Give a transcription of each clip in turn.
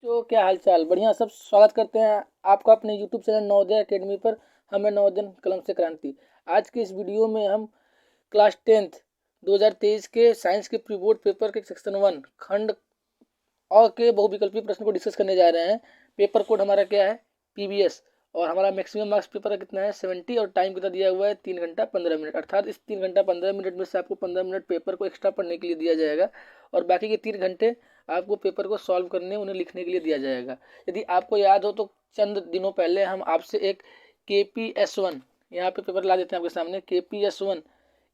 तो क्या हाल चाल, बढ़िया सब। स्वागत करते हैं आपका अपने यूट्यूब चैनल नवोदय एकेडमी पर। हमें नवोदय कलम से क्रांति। आज के इस वीडियो में हम क्लास 10th 2023 के साइंस के प्री बोर्ड पेपर के सेक्शन 1 खंड अ के बहुविकल्पीय प्रश्न को डिस्कस करने जा रहे हैं। पेपर कोड हमारा क्या है, PBS। और हमारा मैक्सिमम मार्क्स पेपर का कितना है, 70। और टाइम कितना दिया हुआ है, 3 घंटा 15 मिनट। अर्थात इस 3 घंटा 15 मिनट में से आपको 15 मिनट पेपर को एक्स्ट्रा पढ़ने के लिए दिया जाएगा और बाकी के 3 घंटे आपको पेपर को सॉल्व करने, उन्हें लिखने के लिए दिया जाएगा। यदि आपको याद हो तो चंद दिनों पहले हम आपसे एक KPS1 यहाँ पे पेपर ला देते हैं आपके सामने। KPS1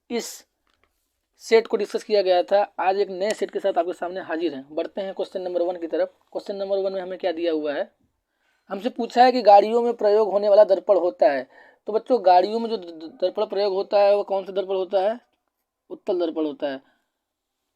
इस सेट को डिस्कस किया गया था। आज एक नए सेट के साथ आपके सामने हाजिर हैं। बढ़ते हैं क्वेश्चन नंबर 1 की तरफ। क्वेश्चन नंबर 1 में हमें क्या दिया हुआ है, हमसे पूछा है कि गाड़ियों में प्रयोग होने वाला दर्पण होता है। तो बच्चों, गाड़ियों में जो दर्पण प्रयोग होता है वो कौन सा दर्पण होता है, उत्तल दर्पण होता है।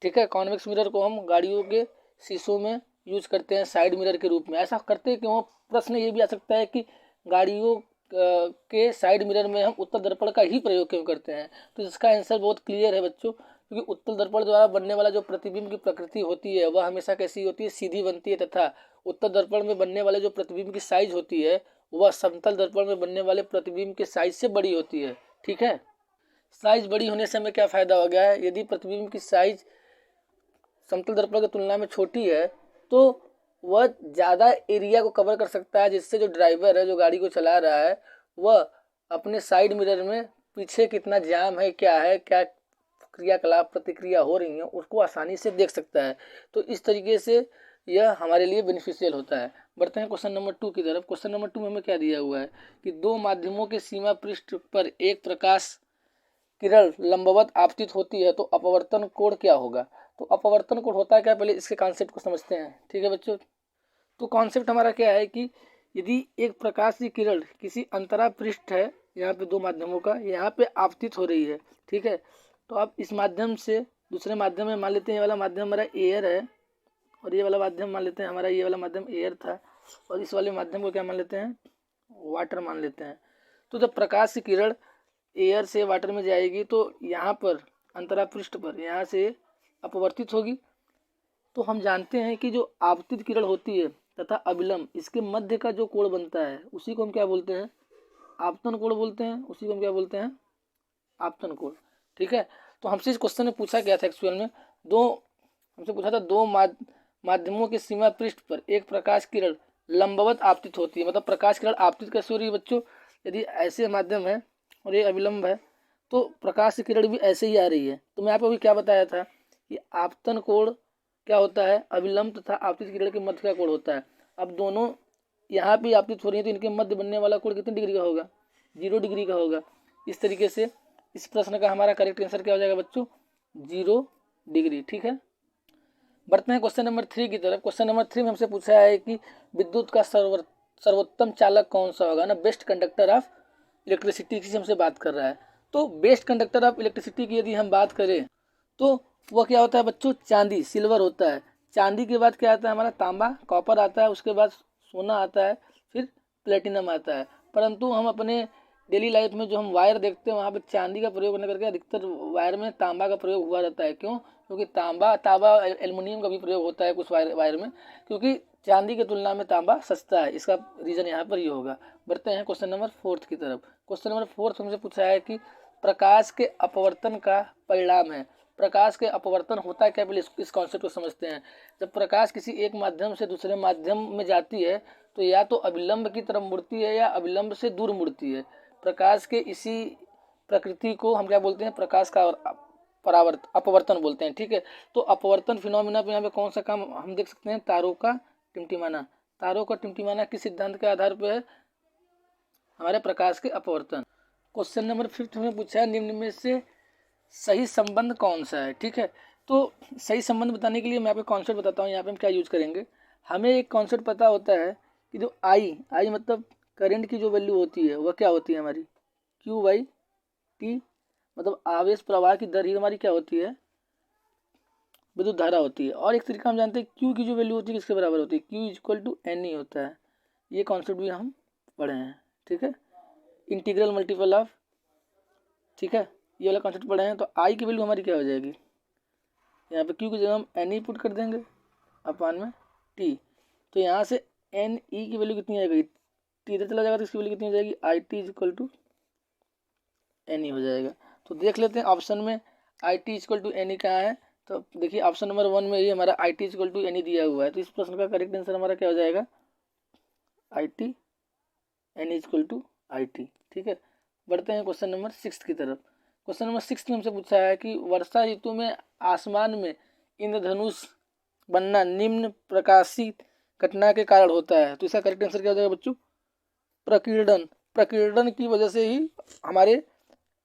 ठीक है, कॉन्वेक्स मिरर को हम गाड़ियों के शीशों में यूज करते हैं साइड मिरर के रूप में। ऐसा करते क्यों, प्रश्न ये भी आ सकता है कि गाड़ियों के साइड मिरर में हम उत्तल दर्पण का ही प्रयोग क्यों करते हैं। तो इसका आंसर बहुत क्लियर है बच्चों, क्योंकि उत्तल दर्पण द्वारा बनने वाला जो प्रतिबिंब की प्रकृति होती है वह हमेशा कैसी होती है, सीधी बनती है, तथा उत्तल दर्पण में बनने वाले जो प्रतिबिंब की साइज होती है वह समतल दर्पण में बनने वाले प्रतिबिंब के साइज से बड़ी होती है। ठीक है, साइज बड़ी होने से हमें क्या फायदा हो गया है, यदि प्रतिबिंब की साइज समतल दर्पण की तुलना में छोटी है तो वह ज़्यादा एरिया को कवर कर सकता है, जिससे जो ड्राइवर है, जो गाड़ी को चला रहा है, वह अपने साइड मिरर में पीछे कितना जाम है, क्या क्रियाकलाप प्रतिक्रिया हो रही है, उसको आसानी से देख सकता है। तो इस तरीके से यह हमारे लिए बेनिफिशियल होता है। बढ़ते हैं क्वेश्चन नंबर 2 की तरफ। क्वेश्चन नंबर 2 में हमें क्या दिया हुआ है कि दो माध्यमों के सीमा पृष्ठ पर एक प्रकाश किरण लंबवत आपतित होती है तो अपवर्तन कोण क्या होगा। तो अपवर्तन कोण होता है क्या, पहले इसके कॉन्सेप्ट को समझते हैं। ठीक है बच्चों, तो कॉन्सेप्ट हमारा क्या है कि यदि एक प्रकाश की किरण किसी अंतरा पृष्ठ है, यहाँ पे दो माध्यमों का, यहाँ पे आपतित हो रही है। ठीक है, तो आप इस माध्यम से दूसरे माध्यम में मान लेते हैं, ये वाला माध्यम हमारा एयर है और ये वाला माध्यम मान लेते हैं हमारा, ये वाला माध्यम एयर था और इस वाले माध्यम को क्या मान लेते हैं, वाटर मान लेते हैं। तो जब प्रकाश की किरण एयर से वाटर में जाएगी तो यहाँ पर अंतरा पृष्ठ पर यहाँ से अपवर्तित होगी। तो हम जानते हैं कि जो आपतित किरण होती है तथा अविलंब, इसके मध्य का जो कोण बनता है उसी को हम क्या बोलते हैं, आपतन कोण बोलते हैं। उसी को हम क्या बोलते हैं, आपतन कोण। ठीक है, तो हमसे इस क्वेश्चन में पूछा गया था एक्चुअल में, हमसे पूछा था दो माध्यमों के सीमा पृष्ठ पर एक प्रकाश किरण लंबवत आपतित होती है। मतलब प्रकाश किरण आपतित कैसे हो रही है बच्चों, यदि ऐसे माध्यम है और ये अविलंब है तो प्रकाश की किरण भी ऐसे ही आ रही है। तो मैं आपको अभी क्या बताया था कि आपतन कोण क्या होता है, अविलंब तथा आपतित किरण के मध्य का कोण होता है। अब दोनों यहाँ भी आपतित हो रही है तो इनके मध्य बनने वाला कोण कितने डिग्री का होगा, 0 डिग्री का होगा। इस तरीके से इस प्रश्न का हमारा करेक्ट आंसर क्या हो जाएगा बच्चों, 0 डिग्री। ठीक है, बढ़ते हैं क्वेश्चन नंबर 3 की तरफ। क्वेश्चन नंबर 3 में हमसे पूछा है कि विद्युत का सर्वोत्तम चालक कौन सा होगा ना, बेस्ट कंडक्टर ऑफ इलेक्ट्रिसिटी की हमसे बात कर रहा है। तो बेस्ट कंडक्टर ऑफ इलेक्ट्रिसिटी की यदि हम बात करें तो वह क्या होता है बच्चों, चांदी, सिल्वर होता है। चांदी के बाद क्या आता है हमारा, तांबा, कॉपर आता है, उसके बाद सोना आता है, फिर प्लेटिनम आता है। परंतु हम अपने डेली लाइफ में जो हम वायर देखते हैं वहाँ पे चांदी का प्रयोग करने करके अधिकतर वायर में तांबा का प्रयोग हुआ रहता है। क्यों, क्योंकि तांबा एल्युमिनियम का भी प्रयोग होता है कुछ वायर में, क्योंकि चांदी की तुलना में तांबा सस्ता है। इसका रीज़न यहाँ पर ये होगा। बढ़ते हैं क्वेश्चन नंबर 4 की तरफ। क्वेश्चन नंबर 4 हमसे पूछा है कि प्रकाश के अपवर्तन का परिणाम है। प्रकाश के अपवर्तन होता है क्या, पहले इस कॉन्सेप्ट को समझते हैं। जब प्रकाश किसी एक माध्यम से दूसरे माध्यम में जाती है तो या तो अविलंब की तरफ मुड़ती है या अविलंब से दूर मुड़ती है। प्रकाश के इसी प्रकृति को हम क्या बोलते हैं, प्रकाश का अपवर्तन बोलते हैं। ठीक है, तो अपवर्तन फिनोमिना पे यहाँ पे कौन सा काम हम देख सकते हैं, तारों का टिमटिमाना। तारों का टिमटिमाना किस सिद्धांत के आधार पर है, हमारे प्रकाश के अपवर्तन। क्वेश्चन नंबर 5 में पूछा है निम्न में से सही संबंध कौन सा है। ठीक है, तो सही संबंध बताने के लिए मैं आपको कॉन्सेप्ट बताता हूँ। यहाँ पे हम क्या यूज करेंगे, हमें एक कॉन्सेप्ट पता होता है कि जो आई मतलब करंट की जो वैल्यू होती है वह क्या होती है हमारी, Q/T। मतलब आवेश प्रवाह की दर ही हमारी क्या होती है, विद्युत धारा होती है। और एक तरीका हम जानते हैं Q की जो वैल्यू होती है किसके बराबर होती है, Q=NE होता है। ये कॉन्सेप्ट भी हम पढ़े हैं। ठीक है, इंटीग्रल मल्टीपल ऑफ, ठीक है, ये वाला कॉन्सेप्ट पढ़े हैं। तो आई की वैल्यू हमारी क्या हो जाएगी, यहाँ पे Q की जगह हम NE पुट कर देंगे अपान में T। तो यहाँ से एन ई की वैल्यू कितनी आ गई, टी इधर चला जाएगा तो इसकी वैल्यू कितनी हो जाएगी, I T is equal to N E हो जाएगा। तो देख लेते हैं ऑप्शन में I T is equal to N E कहाँ है। तो देखिए ऑप्शन नंबर 1 में ही हमारा I T is equal to N E दिया हुआ है। तो इस प्रश्न का करेक्ट आंसर हमारा क्या हो जाएगा, I T N is equal to I T. ठीक है, बढ़ते हैं क्वेश्चन नंबर 6 की तरफ। क्वेश्चन नंबर 6 में हमसे पूछा है कि वर्षा ऋतु में आसमान में इंद्रधनुष बनना निम्न प्रकाशित घटना के कारण होता है। तो इसका करेक्ट आंसर क्या हो जाएगा बच्चों, प्रकीर्णन। प्रकीर्णन की वजह से ही हमारे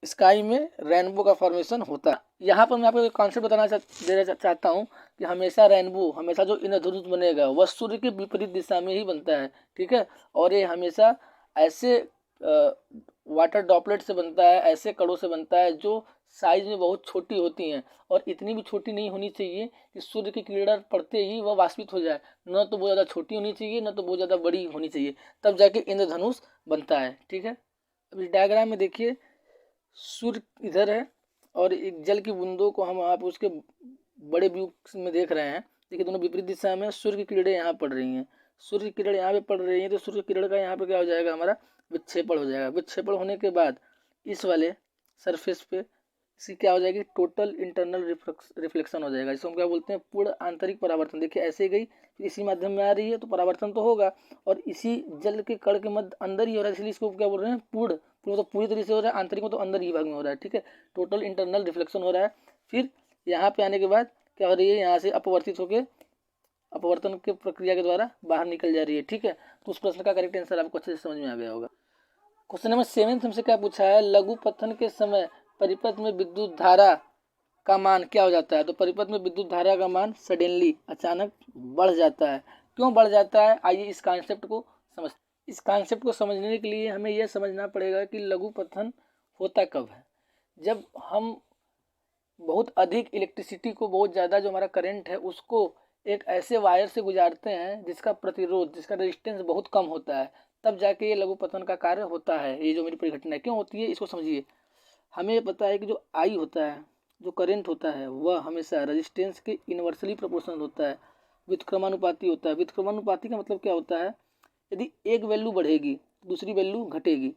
स्काई में रेनबो का फॉर्मेशन होता है। यहाँ पर मैं आपको एक कॉन्सेप्ट बताना देना चाहता हूँ कि हमेशा रेनबो, हमेशा जो इंद्रधनुष बनेगा वह सूर्य के विपरीत दिशा में ही बनता है। ठीक है, और ये हमेशा ऐसे वाटर ड्रॉपलेट से बनता है, ऐसे कणों से बनता है जो साइज में बहुत छोटी होती हैं और इतनी भी छोटी नहीं होनी चाहिए कि सूर्य की किरण पड़ते ही वह वाष्पित हो जाए, न तो बहुत ज़्यादा छोटी होनी चाहिए न तो बहुत ज़्यादा बड़ी होनी चाहिए, तब जाके इंद्रधनुष बनता है। ठीक है, अब इस डायग्राम में देखिए सूर्य इधर है और एक जल की बूंदों को हम आप उसके बड़े व्यू में देख रहे हैं। देखिए दोनों विपरीत दिशा में सूर्य की किरणें यहाँ पड़ रही हैं, सूर्य की किरण यहाँ पे पड़ रही है, तो सूर्य की किरण का यहाँ पे क्या हो जाएगा, हमारा विक्षेपण हो जाएगा। विक्षेपण होने के बाद इस वाले सरफेस पे इसकी क्या हो जाएगी, टोटल इंटरनल रिफ्लेक्शन हो जाएगा, जिसको हम क्या बोलते हैं, पूर्ण आंतरिक परावर्तन। देखिए ऐसे ही गई फिर इसी माध्यम में आ रही है तो परावर्तन तो होगा और इसी जल के कण के मध्य अंदर ही हो रहा है, इसलिए इसको क्या बोल रहे हैं, पूर्ण। तो पूरी तरीके से हो रहा है, आंतरिक में तो अंदर ही भाग में हो रहा है। ठीक है, टोटल इंटरनल रिफ्लेक्शन हो रहा है। फिर यहाँ पे आने के बाद क्या हो रही है, यहाँ से अपवर्तित होकर अपवर्तन के प्रक्रिया के द्वारा बाहर निकल जा रही है। ठीक है, तो उस प्रश्न का करेक्ट आंसर आपको अच्छे से समझ में आ गया होगा। क्वेश्चन नंबर 7 हमसे क्या पूछा है, लघु पतन के समय परिपथ में विद्युत धारा का मान क्या हो जाता है। तो परिपथ में विद्युत धारा का मान सडनली अचानक बढ़ जाता है। क्यों बढ़ जाता है, आइए इस कॉन्सेप्ट को समझने के लिए हमें यह समझना पड़ेगा कि लघु पतन होता कब है। जब हम बहुत अधिक इलेक्ट्रिसिटी को, बहुत ज़्यादा जो हमारा करंट है उसको एक ऐसे वायर से गुजारते हैं जिसका प्रतिरोध, जिसका रेजिस्टेंस बहुत कम होता है, तब जाके ये लघु पतन का कार्य होता है। ये जो मेरी परिघटना क्यों होती है इसको समझिए। हमें पता है कि जो आई होता है, जो करंट होता है, वह हमेशा रेजिस्टेंस के इन्वर्सली प्रोपोर्शनल होता है, व्युत्क्रमानुपाती होता है। व्युत्क्रमानुपाती का मतलब क्या होता है, यदि एक वैल्यू बढ़ेगी दूसरी वैल्यू घटेगी।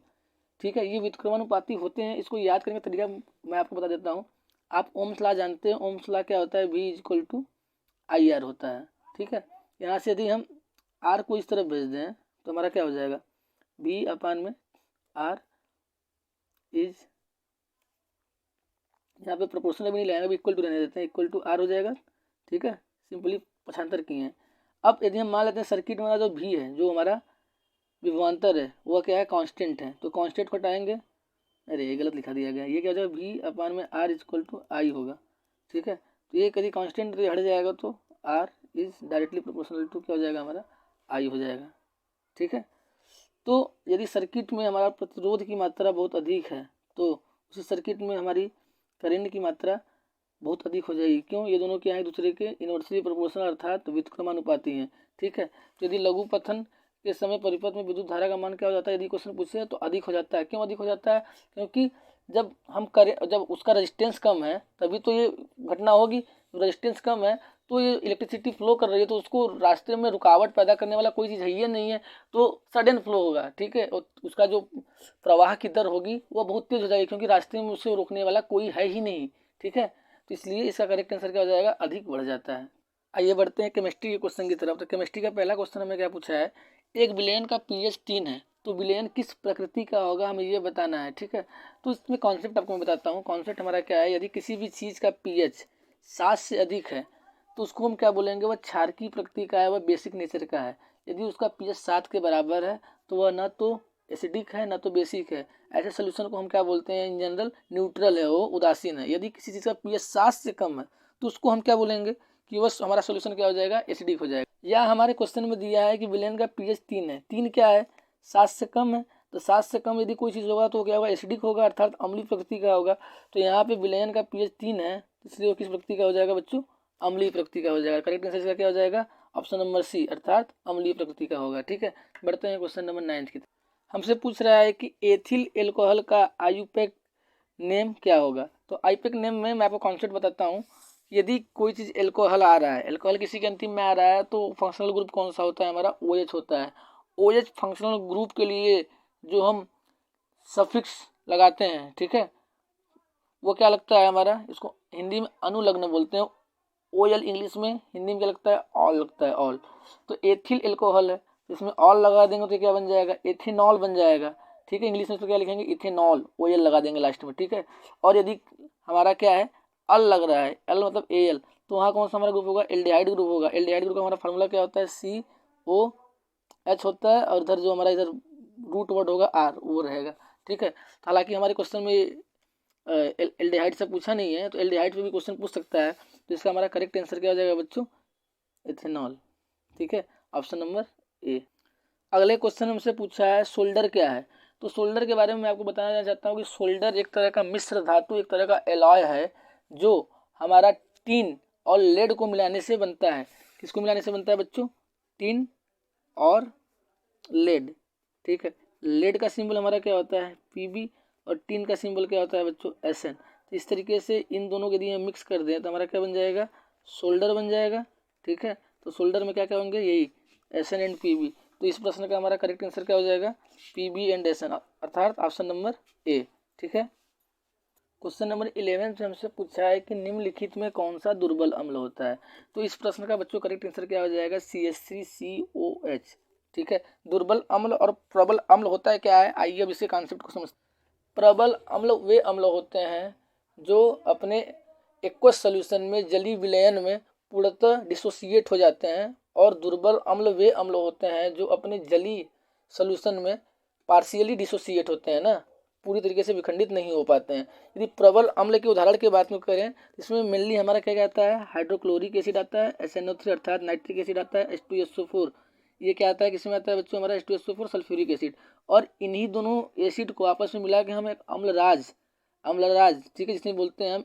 ठीक है, ये व्युत्क्रमानुपाती होते हैं। इसको याद करने का तरीका मैं आपको बता देता हूँ। आप ओम्स लॉ जानते हैं, ओम्स लॉ क्या होता है, V equal to I R होता है। ठीक है, यहाँ से यदि हम R को इस तरफ भेज दें तो हमारा क्या हो जाएगा, V अपान में R इज, यहाँ पे प्रोपोर्शनल भी नहीं लगाएंगे, इक्वल टू रहने देते हैं, इक्वल टू R हो जाएगा। ठीक है, सिंपली पक्षांतर किए हैं। अब यदि हम मान लेते हैं सर्किट में जो V है, जो हमारा विभवांतर है, वह क्या है, कांस्टेंट है, तो कांस्टेंट को हटाएंगे, अरे ये गलत लिखा दिया गया, ये क्या हो जाएगा, V अपान में R इक्वल टू आई होगा। ठीक है, तो ये कभी कांस्टेंट हट जाएगा तो R is directly proportional to क्या हो जाएगा, हमारा आई हो जाएगा। ठीक है, तो यदि सर्किट में हमारा प्रतिरोध की मात्रा बहुत अधिक है तो उस सर्किट में हमारी करंट की मात्रा बहुत अधिक हो जाएगी। क्यों, ये दोनों क्या है, दूसरे के इन्वर्सली प्रोपोर्शनल अर्थात व्युत्क्रमानुपाती हैं। ठीक है, तो यदि लघु पतन के समय परिपथ में विद्युत धारा का मान क्या हो जाता है, यदि क्वेश्चन पूछे तो अधिक हो जाता है। क्यों अधिक हो जाता है, क्योंकि जब उसका रेजिस्टेंस कम है तभी तो ये घटना होगी। रेजिस्टेंस कम है तो ये इलेक्ट्रिसिटी फ्लो कर रही है, तो उसको रास्ते में रुकावट पैदा करने वाला कोई चीज़ है ही नहीं है, तो सडन फ्लो होगा। ठीक है, और उसका जो प्रवाह की दर होगी वह बहुत तेज हो जाएगी, क्योंकि रास्ते में उसे रोकने वाला कोई है ही नहीं। ठीक है, तो इसलिए इसका करेक्ट आंसर क्या हो जाएगा, अधिक बढ़ जाता है। आइए बढ़ते हैं केमिस्ट्री के क्वेश्चन की तरफ। तो केमिस्ट्री का पहला क्वेश्चन हमें क्या पूछा है, एक विलेन का pH 3 है, तो विलेन किस प्रकृति का होगा, हमें ये बताना है। ठीक है, तो इसमें कॉन्सेप्ट आपको मैं बताता हूँ। कॉन्सेप्ट हमारा क्या है, यदि किसी भी चीज़ का pH 7 से अधिक है तो उसको हम क्या बोलेंगे, वह क्षारकीय प्रकृति का है, वह बेसिक नेचर का है। यदि उसका pH 7 के बराबर है तो वह न तो एसिडिक है न तो बेसिक है। ऐसे सोल्यूशन को हम क्या बोलते हैं, इन जनरल न्यूट्रल है, वो उदासीन है। यदि किसी चीज़ का pH 7 से कम है तो उसको हम क्या बोलेंगे कि वह हमारा सोल्यूशन क्या हो जाएगा, एसिडिक हो जाएगा। या हमारे क्वेश्चन में दिया है कि विलेन का pH 3 है, 3 क्या है, 7 से कम है, तो 7 से कम यदि कोई चीज़ होगा तो क्या होगा, एसिडिक होगा, अर्थात अम्लीय प्रकृति का होगा। तो यहाँ पे विलेन का pH 3 है, इसलिए वो किस प्रकृति का हो जाएगा बच्चों, अम्लीय प्रकृति का हो जाएगा। करेक्ट आंसर इसका क्या हो जाएगा, ऑप्शन नंबर सी, अर्थात अम्लीय प्रकृति का होगा। ठीक है, बढ़ते हैं क्वेश्चन नंबर 9 की। हमसे पूछ रहा है कि एथिल एल्कोहल का आयुपैक नेम क्या होगा। तो आयुपैक नेम में मैं आपको कॉन्सेप्ट बताता हूँ। यदि कोई चीज़ एल्कोहल आ रहा है, एल्कोहल किसी के अंतिम में आ रहा है, तो फंक्शनल ग्रुप कौन सा होता है हमारा? OH होता है। OH फंक्शनल ग्रुप के लिए जो हम सफिक्स लगाते हैं, ठीक है, वो क्या लगता है हमारा? इसको हिंदी में अनुलग्न बोलते हैं। OL इंग्लिश में, हिंदी में क्या लगता है? ऑल लगता है, ऑल। तो एथिल एल्कोहल है, इसमें ऑल लगा देंगे तो क्या बन जाएगा? एथेनॉल बन जाएगा, ठीक है। इंग्लिश में तो क्या लिखेंगे? इथेनॉल, OL लगा देंगे लास्ट में, ठीक है। और यदि हमारा क्या है, अल लग रहा है, एल मतलब AL, तो वहाँ कौन सा हमारा ग्रुप होगा? एल्डिहाइड ग्रुप होगा। एल्डिहाइड ग्रुप का हमारा फार्मूला क्या होता है? COH होता है, और इधर जो हमारा इधर रूट वर्ड होगा R, वो रहेगा, ठीक है। हालांकि हमारे क्वेश्चन में एल्डिहाइड से पूछा नहीं है, तो एल्डिहाइड पे भी क्वेश्चन पूछ सकता है, तो इसका हमारा करेक्ट आंसर क्या हो जाएगा बच्चों? इथेनॉल, ठीक है, ऑप्शन नंबर A। अगले क्वेश्चन हमसे पूछा है सोल्डर क्या है। तो सोल्डर के बारे में मैं आपको बताना चाहता हूँ कि सोल्डर एक तरह का मिश्र धातु, एक तरह का एलॉय है, जो हमारा टीन और लेड को मिलाने से बनता है। किसको मिलाने से बनता है बच्चों? टीन और लेड, ठीक है। लेड का सिंबल हमारा क्या होता है? Pb, और टीन का सिंबल क्या होता है बच्चों? Sn। तो इस तरीके से इन दोनों को यदि हम मिक्स कर दें तो हमारा क्या बन जाएगा? सोल्डर बन जाएगा, ठीक है। तो सोल्डर में क्या क्या होंगे? यही Sn एंड Pb। तो इस प्रश्न का हमारा करेक्ट आंसर क्या हो जाएगा? Pb एंड Sn, अर्थात ऑप्शन नंबर A, ठीक है। क्वेश्चन नंबर 11 से हमसे पूछा है कि निम्नलिखित में कौन सा दुर्बल अम्ल होता है। तो इस प्रश्न का बच्चों करेक्ट आंसर क्या हो जाएगा? CH3COH, ठीक है। दुर्बल अम्ल और प्रबल अम्ल होता है क्या है? आइए अब इसे कॉन्सेप्ट को समझते हैं। प्रबल अम्ल वे अम्ल होते हैं जो अपने एक्वस सॉल्यूशन में जलीय विलयन में पूर्णतः डिसोसिएट हो जाते हैं, और दुर्बल अम्ल वे अम्ल होते हैं जो अपने जलीय सॉल्यूशन में पार्शियली डिसोसिएट होते हैं ना, पूरी तरीके से विखंडित नहीं हो पाते हैं। यदि प्रबल अम्ल के उदाहरण की बात में करें, इसमें मेनली हमारा क्या आता है? हाइड्रोक्लोरिक एसिड आता है, SNO3 अर्थात नाइट्रिक एसिड आता है, H2SO4, ये क्या आता है? किसमें आता है बच्चों? हमारा H2SO4 सल्फ्यूरिक एसिड। और इन्हीं दोनों एसिड को आपस में मिला के हम एक अम्लराज, ठीक है, जिसमें बोलते हैं हम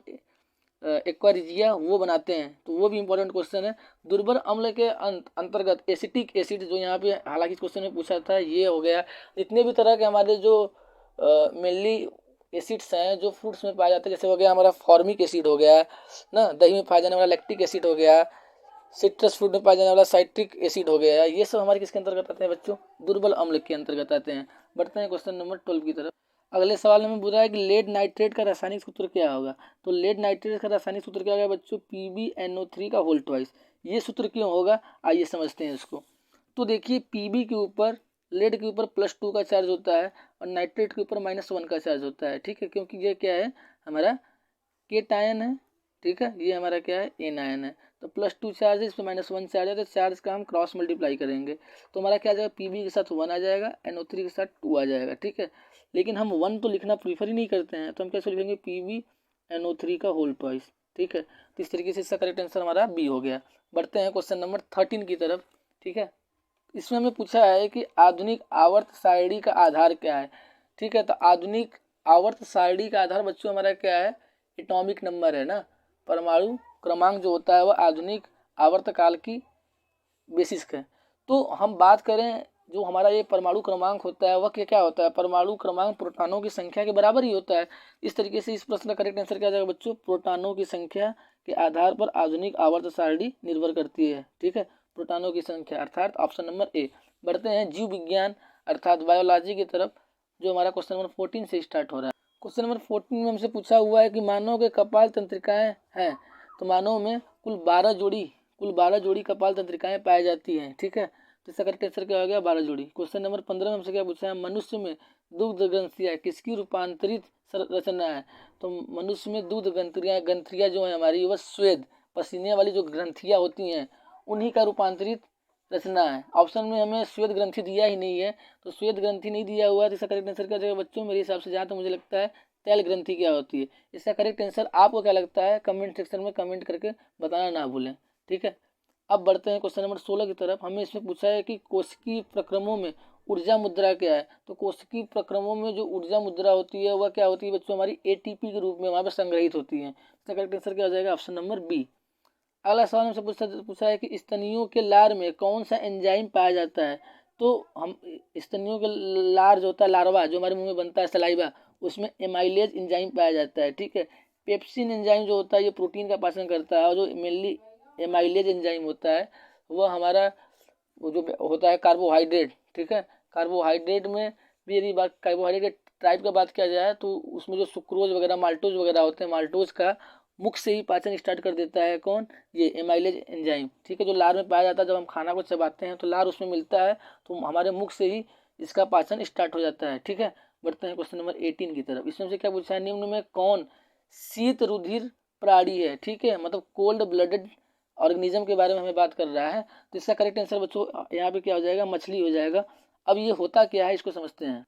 एक्वारिजिया, वो बनाते हैं। तो वो भी इंपॉर्टेंट क्वेश्चन है। दुर्बल अम्ल के अंतर्गत एसिटिक एसिड, जो यहाँ पे हालांकि इस क्वेश्चन में पूछा था, ये हो गया। जितने भी तरह के हमारे जो मेनली एसिड्स हैं जो फ्रूट्स में पाए जाते हैं, जैसे हो गया हमारा फॉर्मिक एसिड हो गया ना, दही में पाया जाने वाला लैक्टिक एसिड हो गया, सिट्रस फ्रूट में पाया जाने वाला साइट्रिक एसिड हो गया, ये सब हमारे किसके अंतर्गत आते हैं बच्चों? दुर्बल अम्ल के अंतर्गत आते हैं। बढ़ते हैं क्वेश्चन नंबर 12 की तरफ। अगले सवाल में पूछा है कि लेड नाइट्रेट का रासायनिक सूत्र क्या होगा। तो लेड नाइट्रेट का रासायनिक सूत्र क्या होगा बच्चों? PbNO3 का होल ट्वाइस। ये सूत्र क्यों होगा, आइए समझते हैं इसको। तो देखिए, Pb के ऊपर, लेड के ऊपर +2 का चार्ज होता है, और नाइट्रेट के ऊपर -1 का चार्ज होता है, ठीक है, क्योंकि ये क्या है? हमारा केटायन है, ठीक है, ये हमारा क्या है? एनायन है। तो +2 चार्ज है, इसमें -1 चार्ज है, तो चार्ज का हम क्रॉस मल्टीप्लाई करेंगे, तो हमारा क्या आ जाएगा? Pb के साथ 1 आ जाएगा, NO3 के साथ 2 आ जाएगा, ठीक है। लेकिन हम 1 तो लिखना प्रीफर ही नहीं करते हैं, तो हम कैसे लिखेंगे? PbNO3 का होल ट्वाइस, ठीक है। तो इस तरीके से इसका करेक्ट आंसर हमारा B हो गया। बढ़ते हैं क्वेश्चन नंबर 13 की तरफ, ठीक है। इसमें हमें पूछा है कि आधुनिक आवर्त सारणी का आधार क्या है, ठीक है। तो आधुनिक आवर्त सारणी का आधार बच्चों हमारा क्या है? एटॉमिक नंबर है ना, परमाणु क्रमांक जो होता है वह आधुनिक आवर्तकाल की बेसिस है। तो हम बात करें, जो हमारा ये परमाणु क्रमांक होता है वह क्या क्या होता है? परमाणु क्रमांक प्रोटॉनों की संख्या के बराबर ही होता है। इस तरीके से इस प्रश्न का करेक्ट आंसर क्या जाएगा बच्चों? प्रोटॉनों की संख्या के आधार पर आधुनिक आवर्त सारणी निर्भर करती है, ठीक है, प्रोटॉनों की संख्या, अर्थात ऑप्शन नंबर A। बढ़ते हैं जीव विज्ञान अर्थात बायोलॉजी की तरफ, जो हमारा क्वेश्चन नंबर 14 से स्टार्ट हो रहा है। क्वेश्चन नंबर 14 में हमसे पूछा हुआ है कि मानव के कपाल तंत्रिकाएं हैं। तो मानव में कुल 12 जोड़ी कपाल तंत्रिकाएं पाई जाती हैं, ठीक है। तो इसका करेक्ट आंसर क्या हो गया? 12 जोड़ी। क्वेश्चन नंबर 15 में हमसे क्या पूछा है? मनुष्य में दुग्ध ग्रंथियां किसकी रूपांतरित रचना है। तो मनुष्य में दूध ग्रंथियां जो है हमारी, वह स्वेद, पसीने वाली जो ग्रंथियां होती हैं, उन्हीं का रूपांतरित रचना है। ऑप्शन में हमें श्वेत ग्रंथि दिया ही नहीं है, तो श्वेत ग्रंथि नहीं दिया हुआ है, तो इसका करेक्ट आंसर क्या जाएगा बच्चों? मेरे हिसाब से जहाँ तो मुझे लगता है तैल ग्रंथि क्या होती है। इसका करेक्ट आंसर आपको क्या लगता है? कमेंट सेक्शन में कमेंट करके बताना ना भूलें, ठीक है। अब बढ़ते हैं क्वेश्चन नंबर 16 की तरफ। हमें इसमें पूछा है कि कोशिकीय प्रक्रमों में ऊर्जा मुद्रा क्या है। तो कोशिकीय प्रक्रमों में जो ऊर्जा मुद्रा होती है वह क्या होती है बच्चों? हमारी ATP के रूप में वहाँ पर संग्रहित होती है। इसका करेक्ट आंसर क्या हो जाएगा? Option number B। अगला सवाल हमसे पूछा है कि स्तनियों के लार में कौन सा एंजाइम पाया जाता है। तो हम स्तनियों के लार जो होता है, लार्वा जो हमारे मुंह में बनता है, सलाइवा, उसमें एमाइलेज एंजाइम पाया जाता है, ठीक है। पेप्सिन एंजाइम जो होता है ये प्रोटीन का पाचन करता है, और जो मेनली एमाइलेज एंजाइम होता है वह हमारा वो जो होता है कार्बोहाइड्रेट, ठीक है। कार्बोहाइड्रेट में भी यदि बात कार्बोहाइड्रेट के टाइप का बात किया जाए तो उसमें जो सुक्रोज वगैरह माल्टोज वगैरह होते हैं, माल्टोज का मुख से ही पाचन स्टार्ट कर देता है कौन, ये एमाइलेज एंजाइम, ठीक है, जो लार में पाया जाता है। जब हम खाना को चबाते हैं तो लार उसमें मिलता है, तो हमारे मुख से ही इसका पाचन स्टार्ट हो जाता है, ठीक है। बढ़ते हैं क्वेश्चन नंबर 18 की तरफ। इसमें से क्या पूछा है, निम्न में कौन शीत रुधिर प्राणी है, ठीक है, मतलब कोल्ड ब्लडेड ऑर्गेनिज्म के बारे में हमें बात कर रहा है। तो इसका करेक्ट आंसर बच्चों यहाँ पे क्या हो जाएगा, मछली हो जाएगा। अब ये होता क्या है इसको समझते हैं।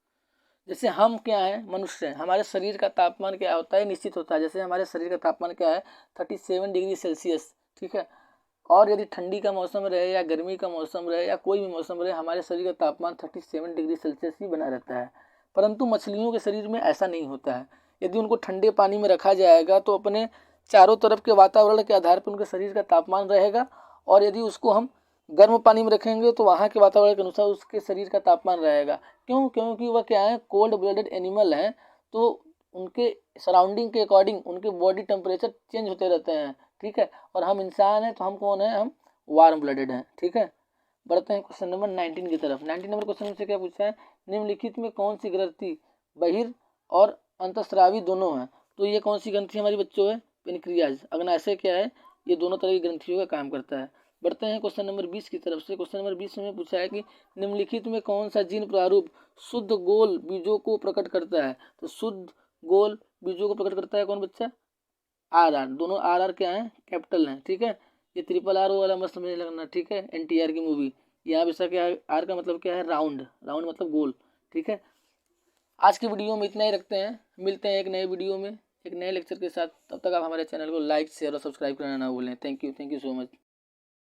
जैसे हम क्या है, मनुष्य हैं, हमारे शरीर का तापमान क्या होता है, निश्चित होता है। जैसे हमारे शरीर का तापमान क्या है, 37 डिग्री सेल्सियस, ठीक है। और यदि ठंडी का मौसम रहे या गर्मी का मौसम रहे या कोई भी मौसम रहे, हमारे शरीर का तापमान 37 डिग्री सेल्सियस ही बना रहता है। परंतु मछलियों के शरीर में ऐसा नहीं होता है। यदि उनको ठंडे पानी में रखा जाएगा तो अपने चारों तरफ के वातावरण के आधार पर उनके शरीर का तापमान रहेगा, और यदि उसको हम गर्म पानी में रखेंगे तो वहाँ के वातावरण के अनुसार उसके शरीर का तापमान रहेगा। क्यों, क्योंकि वह क्या है, कोल्ड ब्लडेड एनिमल हैं, तो उनके सराउंडिंग के अकॉर्डिंग उनके बॉडी टेम्परेचर चेंज होते रहते हैं, ठीक है। और हम इंसान हैं तो हम कौन है, हम वार्म ब्लडेड हैं, ठीक है। बढ़ते हैं क्वेश्चन नंबर 19 की तरफ। 19 नंबर क्वेश्चन से क्या पूछा है, निम्नलिखित में कौन सी ग्रंथि बहिर और अंतस्रावी दोनों है। तो ये कौन सी ग्रंथि हमारी बच्चों है, पेनक्रियाज। अग्नाशय क्या है, ये दोनों तरह की ग्रंथियों का काम करता है। बढ़ते हैं क्वेश्चन नंबर 20 की तरफ से। क्वेश्चन नंबर 20 में पूछा है कि निम्नलिखित में कौन सा जीन प्रारूप शुद्ध गोल बीजों को प्रकट करता है। तो शुद्ध गोल बीजों को प्रकट करता है कौन बच्चा, आर। दोनों आर क्या है, कैपिटल हैं, ठीक है। ये ट्रिपल आर वाला मस्त समझने लगना, ठीक है, NTR की मूवी। यहाँ पे क्या है, आर का मतलब क्या है, राउंड, राउंड मतलब गोल, ठीक है। आज की वीडियो में इतना ही रखते हैं, मिलते हैं एक नए वीडियो में एक नए लेक्चर के साथ। तब तक आप हमारे चैनल को लाइक शेयर और सब्सक्राइब करना ना भूलें। Thank you so much.